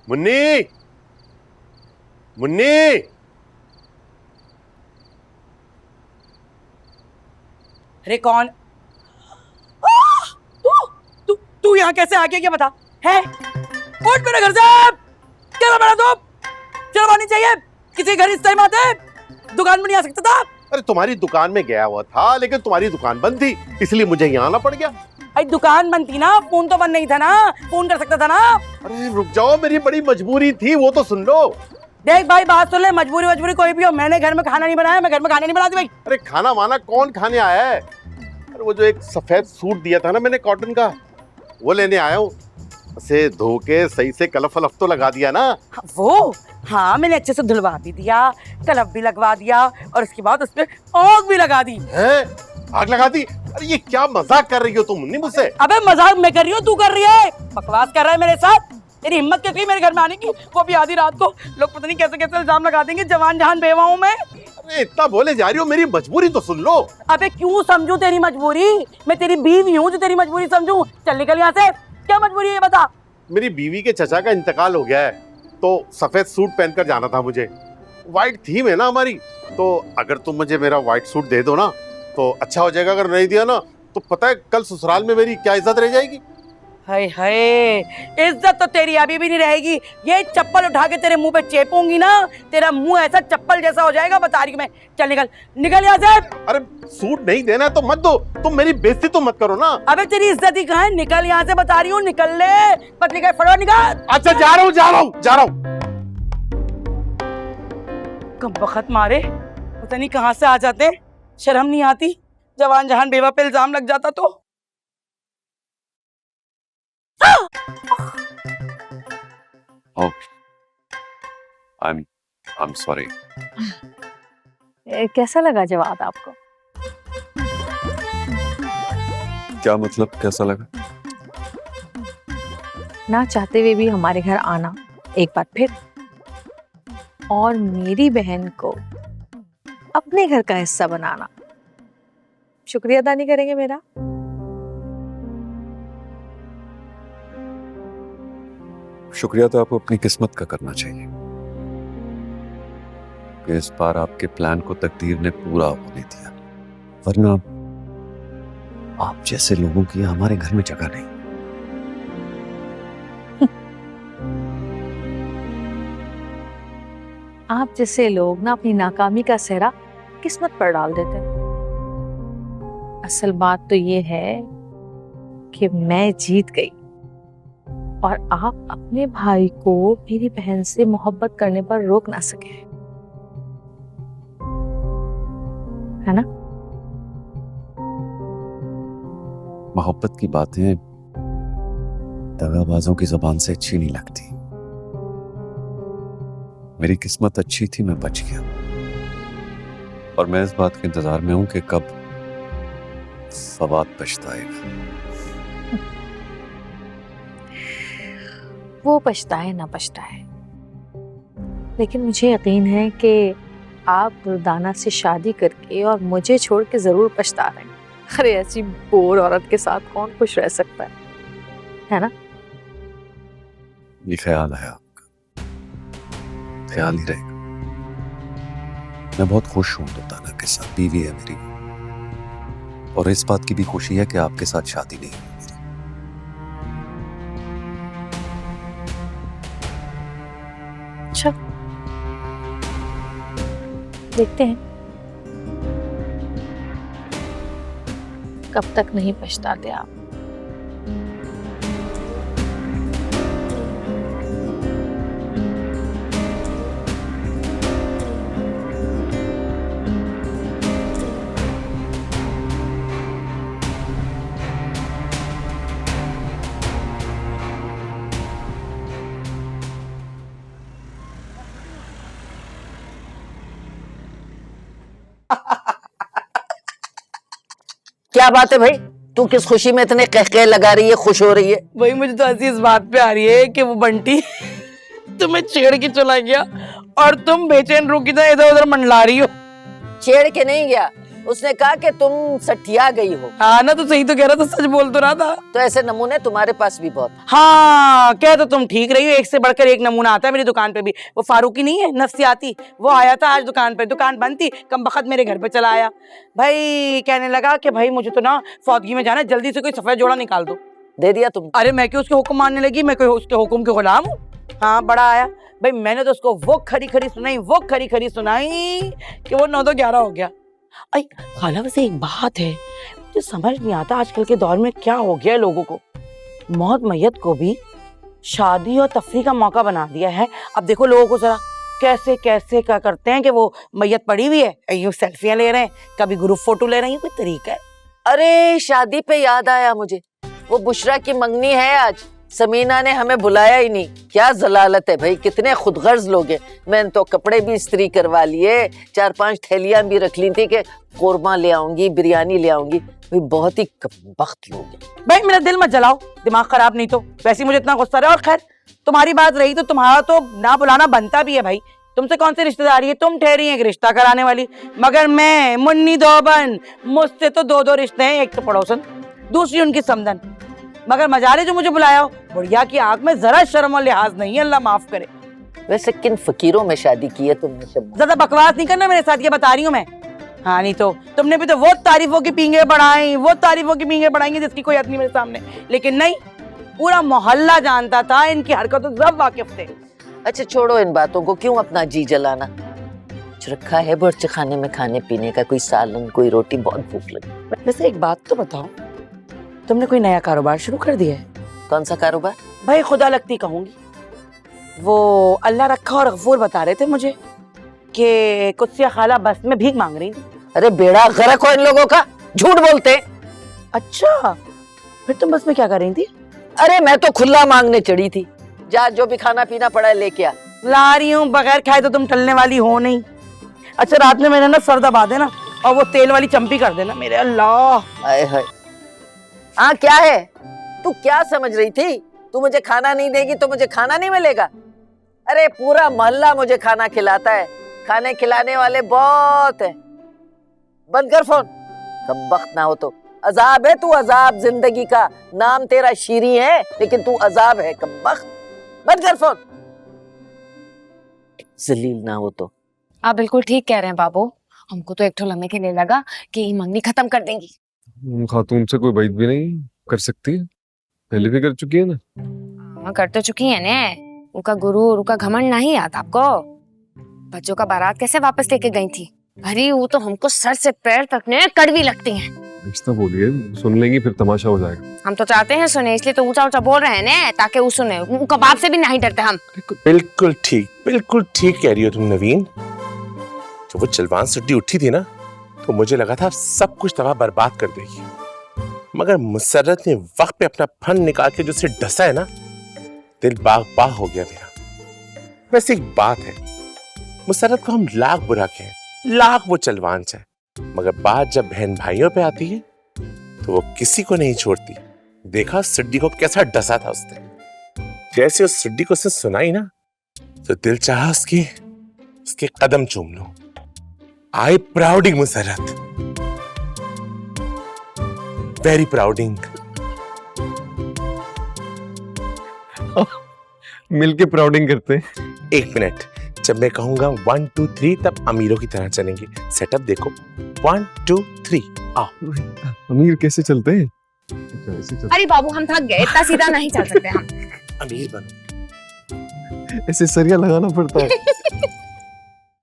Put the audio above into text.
मुन्नी, मुन्नी, अरे कौन? तू तू यहाँ कैसे आ गया? क्या बता है? उठ मेरे घर से! क्या बना तू? चलो आनी चाहिए, किसी घर इस टाइम आते दुकान में नहीं आ सकता था। अरे तुम्हारी दुकान में गया हुआ था, लेकिन तुम्हारी दुकान बंद थी, इसलिए मुझे यहाँ आना पड़ गया। अरे दुकान बंद थी ना, फोन तो बंद नहीं था ना, फोन कर सकता था ना। अरे रुक जाओ, मेरी बड़ी मजबूरी थी, वो तो सुन लो। देख भाई, बात सुन ले, मजबूरी कोई भी हो, मैंने घर में खाना नहीं बनाया, मैं घर में खाना नहीं बनाती भाई। अरे खाना वाना कौन खाने आया है? अरे वो जो एक सफेद सूट दिया था ना मैंने कॉटन का, वो लेने आया हूँ। उसे धो के सही से कलफ वलफ तो लगा दिया ना? वो हाँ, मैंने अच्छे से धुलवा भी दिया, कलफ भी लगवा दिया, और उसके बाद उस पे आग भी लगा दी। है? आग लगा दी? अरे ये क्या मजाक कर रही हो तुम मुन्नी मुझसे? अबे मजाक मैं कर रही हूँ, तू कर रही है, बकवास कर रहा है मेरे साथ। तेरी हिम्मत कैसी मेरे घर में आने की, वो भी आधी रात को। लोग पता नहीं कैसे कैसे इल्जाम लगा देंगे, जवान जहान बेवा हूँ मैं। अरे इतना बोले जा रही हो, मेरी मजबूरी तो सुन लो। अबे क्यों समझूं तेरी मजबूरी? मैं तेरी बीवी हूँ जो तेरी मजबूरी समझूं? चल निकल यहाँ से, क्या मजबूरी है ये बता। मेरी बीवी के चचा का इंतकाल हो गया है, तो सफेद सूट पहनकर जाना था मुझे। व्हाइट थीम है ना हमारी, तो अगर तुम मुझे मेरा व्हाइट सूट दे दो ना तो अच्छा हो जाएगा। अगर नहीं दिया ना तो पता है कल ससुराल में मेरी क्या इज्जत रह जाएगी। हाय हाय, इज्जत तो तेरी अभी भी नहीं रहेगी। ये चप्पल उठा के तेरे मुंह पे चेपूंगी ना, तेरा मुंह ऐसा चप्पल जैसा हो जाएगा, बता रही हूं मैं। चल निकल, निकल यहाँ से। अरे सूट नहीं देना है तो मत दो, तुम मेरी बेइज्जती तो मत करो ना। अबे तेरी इज्जत ही कहाँ है? निकल यहाँ से, बता रही हूँ, निकल ले। पतली का फड़ो निकल। अच्छा जा रहा हूँ, जा रहा हूँ, जा रहा हूँ। कब वक्त मारे, पता नहीं कहाँ से आ जाते, शर्म नहीं आती। जवान जहान बेवा पे इल्जाम लग जाता तो। Oh, I'm sorry. कैसा लगा जवाब आपको? क्या मतलब कैसा लगा? ना चाहते हुए भी हमारे घर आना एक बार फिर, और मेरी बहन को अपने घर का हिस्सा बनाना। शुक्रिया अदा नहीं करेंगे मेरा? शुक्रिया तो आपको अपनी किस्मत का करना चाहिए कि इस बार आपके प्लान को तकदीर ने पूरा होने दिया, वरना आप जैसे लोगों की हमारे घर में जगह नहीं। आप जैसे लोग ना अपनी नाकामी का सेहरा किस्मत पर डाल देते हैं। असल बात तो ये है कि मैं जीत गई और आप अपने भाई को मेरी बहन से मोहब्बत करने पर रोक ना सके, है ना? मोहब्बत की बातें दगाबाजों की जुबान से अच्छी नहीं लगती। मेरी किस्मत अच्छी थी, मैं बच गया, और मैं इस बात के इंतजार में हूं कि कब फवाद पछताएगा। वो पछताए ना पछताए, लेकिन मुझे यकीन है कि आप दुर्दाना से शादी करके और मुझे छोड़ के जरूर पछता रहे हैं। अरे ऐसी बोर औरत के साथ कौन खुश रह सकता है ना? ये ख्याल है आपका, ख्याल ही रहेगा। मैं बहुत खुश हूं दुर्दाना के साथ, बीवी है मेरी, और इस बात की भी खुशी है कि आपके साथ शादी नहीं हुई मेरी। अच्छा, देखते हैं कब तक नहीं पछताते आप। क्या बात है भाई, तू किस खुशी में इतने कहके लगा रही है, खुश हो रही है? वही मुझे तो हंसी इस बात पे आ रही है कि वो बंटी तुम्हें छेड़ के चला गया और तुम बेचैन रूह की तरह इधर उधर मंडला रही हो। छेड़ के नहीं गया, उसने कहा कि तुम सठिया गई हो। हाँ ना, तो सही तो कह रहा था, सच बोल तो रहा था। तो ऐसे नमूने तुम्हारे पास भी बहुत। हाँ, कह तो तुम ठीक रही हो, एक से बढ़कर एक नमूना आता है मेरी दुकान पे भी। वो फारूकी नहीं है, नफ्सियाती, वो आया था आज दुकान पे, दुकान बंद थी, कम बखत मेरे घर पे चला आया भाई। कहने लगा कि भाई मुझे तो ना फौतगी में जाना है, जल्दी से कोई सफेद जोड़ा निकाल दो। दे दिया तुम? अरे मैं क्यों उसके हुक्म मानने लगी, मैं कोई उसके हुक्म के गुलाम हूँ? हाँ, बड़ा आया भाई, मैंने तो उसको वो खरी खरी सुनाई कि वो 9 तो 11 हो गया। अरे खाला, वैसे एक बात है, मुझे समझ नहीं आता आजकल के दौर में क्या हो गया है लोगों को। मौत मैयत को भी शादी और तफरी का मौका बना दिया है। अब देखो लोगों को जरा कैसे कैसे क्या करते हैं कि वो मैयत पड़ी हुई है, यूं सेल्फियां ले रहे हैं, कभी ग्रुप फोटो ले रहे हैं, कोई तरीका है? अरे शादी पे याद आया मुझे, वो बुशरा की मंगनी है आज, समीना ने हमें बुलाया ही नहीं। क्या जलालत है भाई, कितने खुदगर्ज लोग हैं। मैंने तो कपड़े भी इस्त्री करवा लिए, 4-5 थैलियां भी रख ली थी कि कोरमा ले आऊंगी, बिरयानी ले आऊंगी। भाई बहुत ही कमबख्त लोग हैं। भाई मेरा दिल मत जलाओ, दिमाग खराब नहीं तो। वैसे ही मुझे इतना गुस्सा रहा। और खैर तुम्हारी बात रही तो तुम्हारा तो ना बुलाना बनता भी है भाई। तुमसे कौन सी रिश्तेदारी है, तुम ठहरी एक रिश्ता कराने वाली, मगर मैं मुन्नी धोबन, मुझसे तो 2 रिश्ते हैं, एक तो पड़ोसन, दूसरी उनकी समधन। मगर मजाले जो मुझे बुलाया हो, बुढ़िया की आंख में जरा शर्म और लिहाज नहीं है, अल्लाह माफ करे। वैसे किन फकीरों में शादी की है तुमने? शम्मा, ज्यादा बकवास नहीं करना मेरे साथ, ये बता रही हूँ मैं। हाँ नहीं तो तुमने भी तो वो तारीफों की पींगे बढ़ाई जिसकी कोई हद नहीं मेरे सामने। लेकिन नहीं, पूरा मोहल्ला जानता था, इनकी हरकतों सब वाकिफ थे। अच्छा छोड़ो इन बातों को, क्यों अपना जी जलाना। कुछ रखा है बर्च खाने में खाने पीने का, कोई सालन, कोई रोटी? बहुत भूख लगी। वैसे एक बात तो बताओ, तुमने कोई नया कारोबार शुरू कर दिया है? कौन सा कारोबार? भाई खुदा लगती कहूंगी, वो अल्लाह रखा और गफूर बता रहे थे मुझे कि कुत्सिया खाला बस में भीख मांग रही थी। अरे बेड़ा गर्क हो इन लोगों का, झूठ बोलते हैं। अच्छा, फिर तुम बस में क्या कर रही थी? अरे मैं तो खुला मांगने चढ़ी थी, जा जो भी खाना पीना पड़ा है लेके आ। ला रही हूँ, बगैर खाए तो तुम टलने वाली हो नहीं। अच्छा रात में मैंने ना सर दबा देना और वो तेल वाली चंपी कर देना, मेरे अल्लाह। आए हाय, हाँ क्या है? तू क्या समझ रही थी? तू मुझे खाना नहीं देगी तो मुझे खाना नहीं मिलेगा? अरे पूरा मोहल्ला मुझे खाना खिलाता है, खाने खिलाने वाले बहुत है। बंद कर फोन, कब वक्त ना हो तो। अजाब है तू, अजाब जिंदगी का। नाम तेरा शीरी है लेकिन तू अजाब है, कब वक्त। बंद कर फोन, जलील ना हो तो। आप बिल्कुल ठीक कह रहे हैं बाबू, हमको तो एक ठो लम्हे के लिए लगा कि ये मंगनी खत्म कर देंगी। खातून से कोई बात भी नहीं कर सकती है, पहले भी कर चुकी है ना। हाँ कर तो चुकी है ने, उनका गुरूर उनका घमंड नहीं याद आपको? बच्चों का बारात कैसे वापस लेके गई थी? अरे वो तो हमको सर से पैर तक ने कड़वी लगती हैं। ऐसा बोलिए, सुन लेंगी फिर तमाशा हो जाएगा। हम तो चाहते हैं सुने, इसलिए तो ऊंचा ऊंचा बोल रहे हैं ने, ताकि वो सुने। वो कबाब से भी नहीं डरते हम। बिल्कुल ठीक कह रही हो तुम नवीन। जब वो चलवान सुड्डी उठी थी ना, तो मुझे लगा था सब कुछ तबाह बर्बाद कर देगी, मगर मुसर्रत ने वक्त पे अपना फन निकाल के जो उसे डसा है ना, दिल बाग बाग हो गया मेरा। वैसे एक बात है, मुसर्रत को हम लाख बुरा कहें, लाख वो चलवान चाहे, मगर बात जब बहन भाइयों पे आती है तो वो किसी को नहीं छोड़ती। देखा सिड्डी को कैसा डसा था उसने। जैसे उस सिड्डी को उसने सुनाई ना, तो दिल चाहा उसके कदम चूम लो। आई प्राउडिंग मुसर्रत, वेरी प्राउडिंग। मिलके प्राउडिंग करते हैं। 1 मिनट, जब मैं कहूंगा 1 2 3 तब अमीरों की तरह चलेंगे। सेटअप देखो, 1 2 3 आओ। अमीर कैसे चलते हैं? अरे बाबू हम थक गए, इतना सीधा नहीं चल सकते हम। अमीर बनो। ऐसे सरिया लगाना पड़ता है।